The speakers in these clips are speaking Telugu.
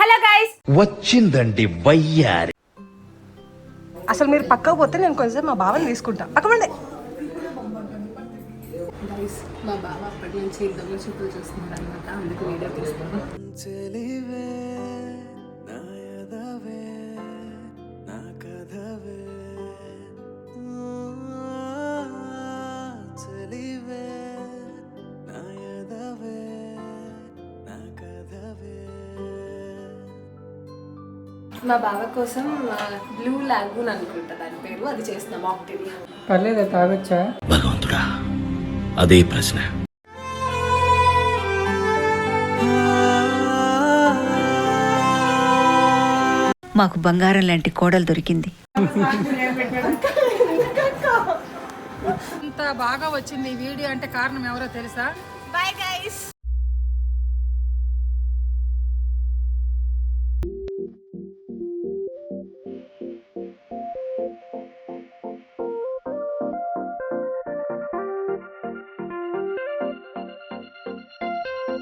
హలో గైస్, వచ్చిందండి వయ్యారి. అసలు మీరు పక్కకు పోతే నేను కొంచెం మా బావని తీసుకుంటా. పక్కమండి. మా బావ అప్పటి నుంచి దొంగ చూపులు చూస్తున్నారు అనమాట, అందుకు వీడియో తీస్తాను. మా బావ కోసం బ్లూ లాగూన్ అనుకుంటా దాని పేరు, అది చేసిన మాక్టైల్. పర్లేదు తాగొచ్చా? భగవంతుడా, అదే ప్రశ్న. మాకు బంగారం లాంటి కోడలు దొరికింది. ఇంత బాగా వచ్చింది ఈ వీడియో అంటే కారణం ఎవరో తెలుసా? Bye guys.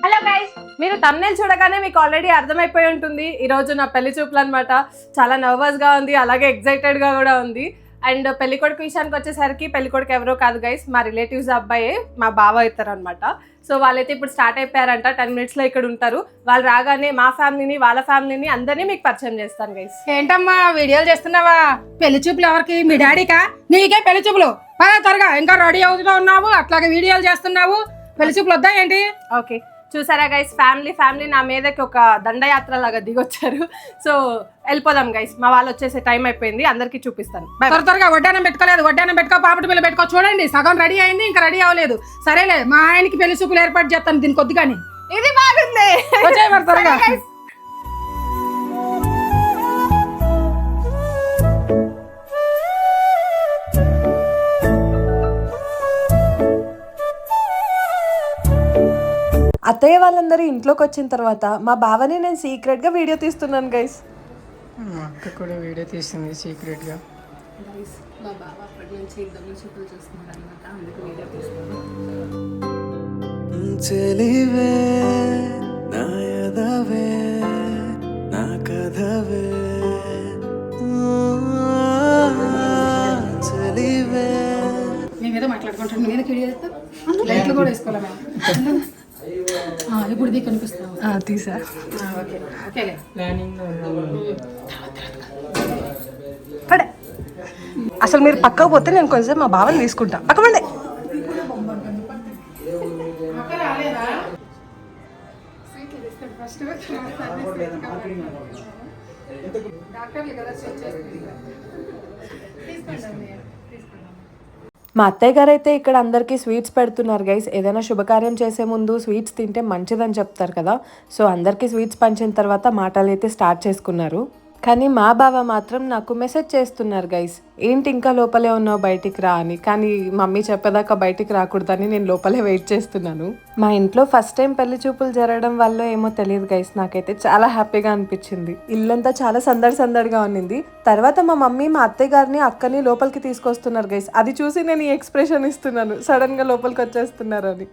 హలో గైస్, మీరు thumbnail చూడగానే మీకు ఆల్రెడీ అర్థమైపోయి ఉంటుంది ఈ రోజు నా పెళ్లి చూపులు అనమాట. చాలా నర్వస్ గా ఉంది, అలాగే ఎక్సైటెడ్ గా కూడా ఉంది. అండ్ పెళ్లి కొడుకు విషయానికి వచ్చేసరికి పెళ్లి కొడుకు ఎవరో కాదు గైస్, మా రిలేటివ్స్ అబ్బాయే, మా బావ అవుతారు అనమాట. సో వాళ్ళైతే ఇప్పుడు స్టార్ట్ అయిపోయారంట, 10 minutes లో ఇక్కడ ఉంటారు. వాళ్ళు రాగానే మా ఫ్యామిలీని వాళ్ళ ఫ్యామిలీని అందరినీ మీకు పరిచయం చేస్తాను గైస్. ఏంటమ్మా వీడియోలు చేస్తున్నావా? పెళ్లి చూపులు ఎవరికి? మీ డాడీకా? నీకే పెళ్లి చూపులు? త్వరగా ఇంకా రెడీ అవుతూ ఉన్నావు, అట్లాగే వీడియోలు చేస్తున్నావు. పెళ్లి చూపులు వద్దా ఏంటి? ఓకే, చూసారా గైస్, ఫ్యామిలీ నా మీదకి ఒక దండయాత్ర లాగా దిగొచ్చారు. సో వెళ్ళిపోదాం గైస్, మా వాళ్ళు వచ్చేసే టైం అయిపోయింది, అందరికి చూపిస్తాను. త్వరగా వడ్డానం పెట్టుకోలేదు, వడ్డానం పెట్టుకో, పాపటి పిల్ల పెట్టుకో. చూడండి సగం రెడీ అయింది, ఇంకా రెడీ అవ్వలేదు. సరేలే, మా ఆయనకి పెళ్లి చూపులు ఏర్పాటు చేస్తాను దీని కొద్దిగాని. ఇది బాగుంది. త్వరగా అత్తయ్య వాళ్ళందరూ ఇంట్లోకి వచ్చిన తర్వాత మా బావని నేను సీక్రెట్గా వీడియో తీస్తున్నాను గైస్. మా అక్క కూడా వీడియో తీసింది సీక్రెట్ గా. మా బావ అప్పటి నుంచి దొంగ చూపులు చూస్తున్నారు అనమాట, అందుకు వీడియో తీస్తాను. చెలివే నాయదవే నా కథవే చెలివే. మేమేదో మాట్లాడుకుంటాం, నేనే వీడియో చేస్తాను. లైట్లు కూడా వేసుకోవాలి మేము. ఇప్పుడు ఇది కనిపిస్తాం తీసా. ఓకే ఓకేలే. ప్లానింగ్ పడే. అసలు మీరు పక్కకు పోతే నేను కొంచెం మా బావని తీసుకుంటా. పక్కమండి. మా అత్తయ్య గారు అయితే ఇక్కడ అందరికీ స్వీట్స్ పెడుతున్నారు గైస్. ఏదైనా శుభకార్యం చేసే ముందు స్వీట్స్ తింటే మంచిదని చెప్తారు కదా. సో అందరికీ స్వీట్స్ పంచిన తర్వాత మాటలు అయితే స్టార్ట్ చేసుకున్నారు. కానీ మా బావ మాత్రం నాకు మెసేజ్ చేస్తున్నారు గైస్, ఏంటి ఇంకా లోపలే ఉన్నావు, బయటికి రా అని. కానీ మమ్మీ చెప్పేదాకా బయటికి రాకూడదని నేను లోపలే వెయిట్ చేస్తున్నాను. మా ఇంట్లో ఫస్ట్ టైం పెళ్లి చూపులు జరగడం వల్ల ఏమో తెలియదు గైస్, నాకైతే చాలా హ్యాపీగా అనిపించింది. ఇల్లంతా చాలా సందడిగా ఉన్నింది. తర్వాత మా మమ్మీ మా అత్తయ్య గారిని అక్కని లోపలికి తీసుకొస్తున్నారు గైస్. అది చూసి నేను ఈ ఎక్స్ప్రెషన్ ఇస్తున్నాను, సడన్ గా లోపలికి వచ్చేస్తున్నారు అని.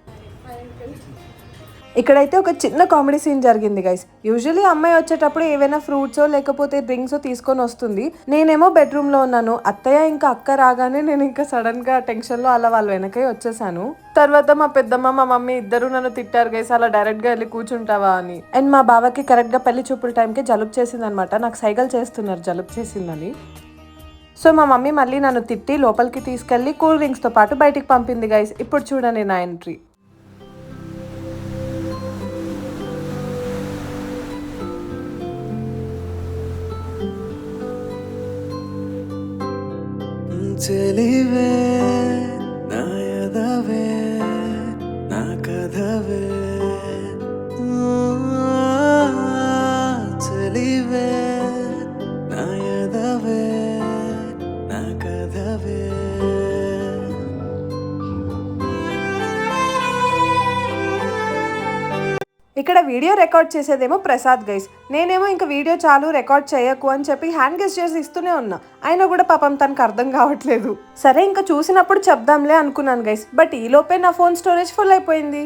ఇక్కడైతే ఒక చిన్న కామెడీ సీన్ జరిగింది గైస్. యూజువల్లీ అమ్మాయి వచ్చేటప్పుడు ఏవైనా ఫ్రూట్సో లేకపోతే డ్రింక్స్ తీసుకొని వస్తుంది. నేనేమో బెడ్రూమ్ లో ఉన్నాను. అత్తయ్య ఇంకా అక్క రాగానే నేను ఇంకా సడన్ గా టెన్షన్ లో అలా వాళ్ళ వెనకే వచ్చేసాను. తర్వాత మా పెద్దమ్మ మా మమ్మీ ఇద్దరు నన్ను తిట్టారు గైస్, అలా డైరెక్ట్ గా వెళ్ళి కూర్చుంటావా అని. అండ్ మా బావకి కరెక్ట్ గా పెళ్లి చూపుల టైంకి జలుబు చేసింది అనమాట. నాకు సైగలు చేస్తున్నారు జలుబు చేసిందని. సో మా మమ్మీ మళ్ళీ నన్ను తిట్టి లోపలికి తీసుకెళ్లి కూల్ డ్రింక్స్ తో పాటు బయటికి పంపింది గైస్. ఇప్పుడు చూడండి నా ఎంట్రీ. చెలివే నాయదవే నా కథవే చెలివే నాయదవే నా కథవే. ఇక్కడ వీడియో రికార్డ్ చేసేదేమో ప్రసాద్ గైస్. నేనేమో ఇంకా వీడియో చాలు రికార్డ్ చేయకు అని చెప్పి హ్యాండ్ గెస్చర్స్ ఇస్తూనే ఉన్నా. అయినా కూడా పాపం తనకు అర్థం కావట్లేదు. సరే ఇంకా చూసినప్పుడు చెప్దాంలే అనుకున్నాను గైస్. బట్ ఈ లోపే నా ఫోన్ స్టోరేజ్ ఫుల్ అయిపోయింది.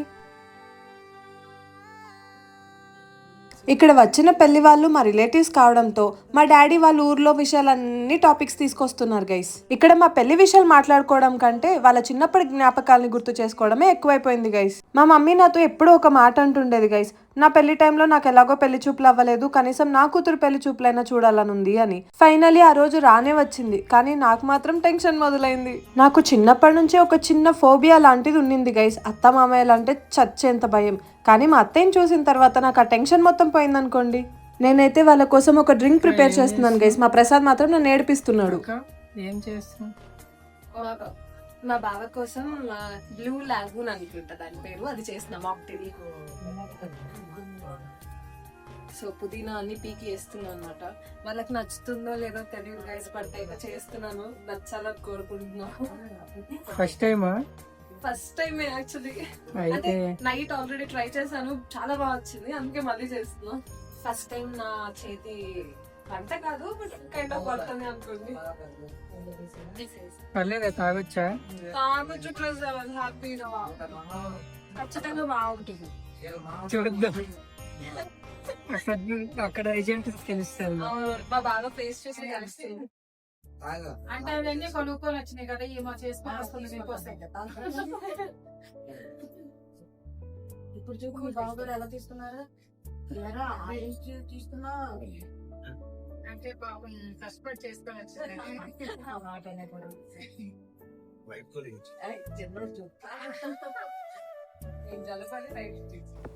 ఇక్కడ వచ్చిన పెళ్లి వాళ్ళు మా రిలేటివ్స్ కావడంతో మా డాడీ వాళ్ళ ఊర్లో విషయాలన్నీ టాపిక్స్ తీసుకొస్తున్నారు గైస్. ఇక్కడ మా పెళ్లి విషయాలు మాట్లాడుకోవడం కంటే వాళ్ళ చిన్నప్పటి జ్ఞాపకాలని గుర్తు చేసుకోవడమే ఎక్కువైపోయింది గైస్. మా మమ్మీ నాతో ఎప్పుడూ ఒక మాట అంటుండేది గైస్, నా పెళ్లి టైంలో నాకు ఎలాగో పెళ్లి చూపులు అవ్వలేదు, కనీసం నా కూతురు పెళ్లి చూపులైనా చూడాలనుంది అని. ఫైనలీ ఆ రోజు రానే వచ్చింది, కానీ నాకు మాత్రం టెన్షన్ మొదలైంది. నాకు చిన్నప్పటి నుంచి ఒక చిన్న ఫోబియా లాంటిది ఉండింది గైస్, అత్త మామయ్యలంటే చచ్చేంత భయం. కానీ మా అత్తయ్యని చూసిన తర్వాత నాకు ఆ టెన్షన్ మొత్తం పోయిందనుకోండి. నేనైతే వాళ్ళ కోసం ఒక డ్రింక్ ప్రిపేర్ చేస్తున్నాను గైస్. మా ప్రసాద్ మాత్రం నన్ను ఏడిపిస్తున్నాడు. ఏం చేస్తున్నావు? మా బావ కోసం బ్లూ లాగూన్ అనుకుంటా దాని పేరు, అది చేసిన మాక్టైల్. సో పుదీనా అన్ని పీకి వేస్తున్నాను అనమాట. వాళ్ళకి నచ్చుతుందో లేదో తెలియదు గైస్, బట్ అయితే చేస్తున్నాను, నచ్చాలని కోరుకుంటున్నాను. ఫస్ట్ టైమా? First time actually. అయితే అంటే నైట్ ఆల్రెడీ ట్రై చేశాను, చాలా బాగా వచ్చింది, అందుకే మళ్ళీ చేస్తున్నా. ఫస్ట్ టైం నా చేతి వంట కాదు, బట్ కైండ్ ఆఫ్ వర్తనే అనుకోండి. పర్లేదు, తాగొచ్చా? తాగొచ్చు, ప్లస్ హ్యాపీగా ఖచ్చితంగా బాగుంటుంది. చూద్దాం, అక్కడ ఏజెంట్ తెలుస్తుంది. మా బాగా ఫేస్ చేసి తెలుస్తుంది. అంటే అవన్నీ కొనుక్కొని వచ్చినాయి కదా, ఏమో చేసుకొని వస్తుంది మీకు వస్తాయి కదా. ఇప్పుడు చూపు బాగా ఎలా తీసుకున్నారా? తీసుకున్నా అంటే పాపం కష్టపడి చేసుకొని వచ్చింది.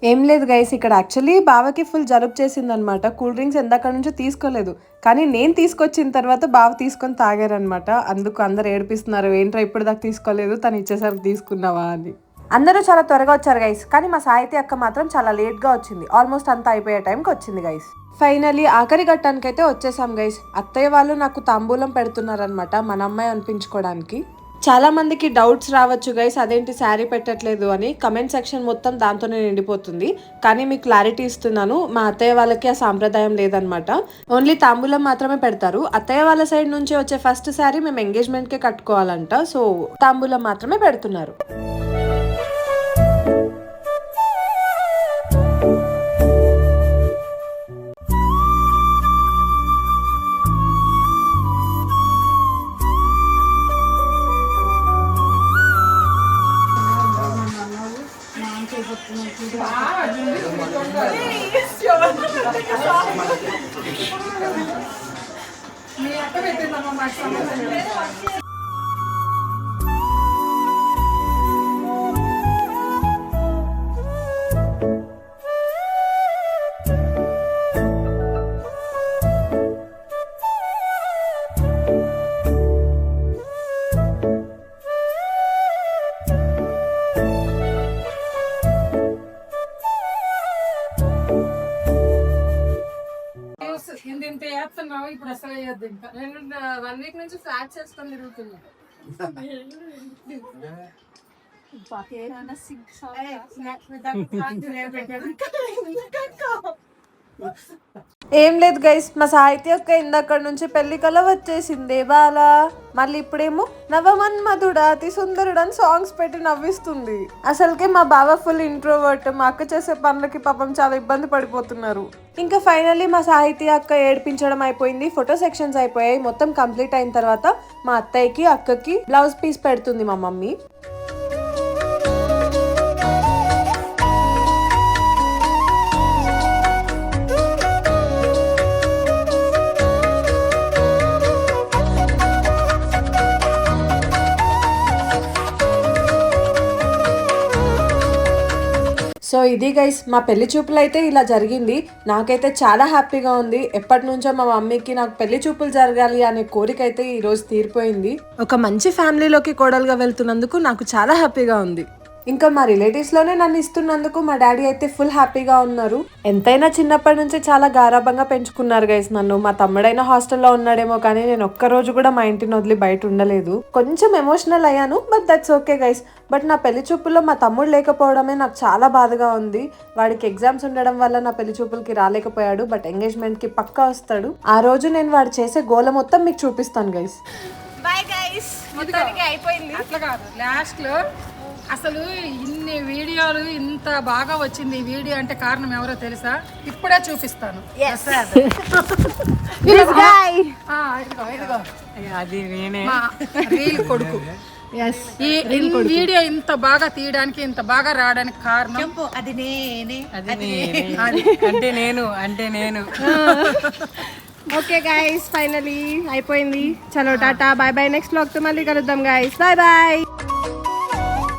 ఏం లేదు గైస్, ఇక్కడ యాక్చువల్లీ బావకి ఫుల్ జలుబు చేసిందనమాట. కూల్ డ్రింక్స్ ఎందాక నుంచో తీసుకోలేదు, కానీ నేను తీసుకొచ్చిన తర్వాత బావ తీసుకొని తాగారనమాట. అందుకు అందరు ఏడిపిస్తున్నారు, ఏంట్రా ఇప్పుడు దాకా తీసుకోలేదు, తను ఇచ్చేసరికి తీసుకున్నావా అని. అందరూ చాలా త్వరగా వచ్చారు గైస్, కానీ మా సాహితీ అక్క మాత్రం చాలా లేట్గా వచ్చింది. ఆల్మోస్ట్ అంతా అయిపోయే టైంకి వచ్చింది గైస్. ఫైనలీ ఆఖరి ఘట్టానికైతే వచ్చేసాం గైస్. అత్తయ్య వాళ్ళు నాకు తాంబూలం పెడుతున్నారనమాట, మన అమ్మాయి అనిపించుకోవడానికి. చాలా మందికి డౌట్స్ రావచ్చు గైస్, అదేంటి శారీ పెట్టట్లేదు అని. కమెంట్ సెక్షన్ మొత్తం దాంతోనే నిండిపోతుంది. కానీ మీకు క్లారిటీ ఇస్తున్నాను, మా అత్తయ్య వాళ్ళకి ఆ సాంప్రదాయం లేదనమాట. ఓన్లీ తాంబూలం మాత్రమే పెడతారు. అత్తయ్య వాళ్ళ సైడ్ నుంచి వచ్చే ఫస్ట్ శారీ మేము ఎంగేజ్మెంట్కే కట్టుకోవాలంట, సో తాంబూలం మాత్రమే పెడుతున్నారు. మీ అక్క పెట్టిందమ్మా మాకు సంబంధం లేదు. ఇంత వేస్తున్నావు, ఇప్పుడు అసలు వేయద్దు ఇంకా. నేను 1 వీక్ నుంచి ఫ్లాట్ చేసుకొని తిరుగుతున్నా. ఏం లేదు గైస్, మా సాహిత్య అక్క ఇందక్కడి నుంచి పెళ్లి కల వచ్చేసిందే బాలా. మళ్ళీ ఇప్పుడేమో నవమన్మధుడా అతి సుందరుడు అని సాంగ్స్ పెట్టి నవ్విస్తుంది. అసలుకే మా బావ ఫుల్ ఇంట్రోవర్ట్, మా అక్క చేసే పనులకి పాపం చాలా ఇబ్బంది పడిపోతున్నారు. ఇంకా ఫైనల్లీ మా సాహిత్య అక్క ఏడిపించడం అయిపోయింది, ఫోటో సెక్షన్స్ అయిపోయాయి. మొత్తం కంప్లీట్ అయిన తర్వాత మా అత్తయ్యకి అక్కకి బ్లౌజ్ పీస్ పెడుతుంది మా మమ్మీ. సో ఇది గైస్, మా పెళ్లి చూపులు అయితే ఇలా జరిగింది. నాకైతే చాలా హ్యాపీగా ఉంది. ఎప్పటి నుంచో మా మమ్మీకి నాకు పెళ్లి చూపులు జరగాలి అనే కోరిక అయితే ఈ రోజు తీరిపోయింది. ఒక మంచి ఫ్యామిలీలోకి కోడలుగా వెళ్తున్నందుకు నాకు చాలా హ్యాపీగా ఉంది. ఇంకా మా రిలేటివ్స్లోనే నన్ను ఇస్తున్నందుకు మా డాడీ అయితే ఫుల్ హ్యాపీగా ఉన్నారు. ఎంతైనా చిన్నప్పటి నుంచి చాలా గారాబంగా పెంచుకున్నారు గైస్ నన్ను. మా తమ్ముడైనా హాస్టల్లో ఉన్నాడేమో, కానీ నేను ఒక్కరోజు కూడా మా ఇంటిని వదిలి బయట ఉండలేదు. కొంచెం ఎమోషనల్ అయ్యాను, but that's okay guys. But నా పెళ్లి చూపుల్లో మా తమ్ముడు లేకపోవడమే నాకు చాలా బాధగా ఉంది. వాడికి ఎగ్జామ్స్ ఉండడం వల్ల నా పెళ్లి చూపులకి రాలేకపోయాడు, బట్ ఎంగేజ్మెంట్కి పక్కా వస్తాడు. ఆ రోజు నేను వాడు చేసే గోల మొత్తం మీకు చూపిస్తాను గైస్. బాయ్ గైస్, మొత్తానికి అయిపోయింది. అట్లా కాదు, లాస్ట్ లో అసలు ఇన్ని వీడియోలు ఇంత బాగా వచ్చింది ఈ వీడియో అంటే కారణం ఎవరో తెలుసా? ఇప్పుడే చూపిస్తాను. ఇదిగో. అది నేనే. మా రీల్ కొడుకు. ఈ వీడియో ఇంత బాగా తీయడానికి ఇంత బాగా రావడానికి కారణం అది నేనే. అంటే నేను ఓకే గైస్, ఫైనలీ అయిపోయింది. చలో టాటా, బాయ్ బాయ్. నెక్స్ట్ వ్లాగ్ తో మళ్ళీ కలుద్దాం గైస్. Bye bye.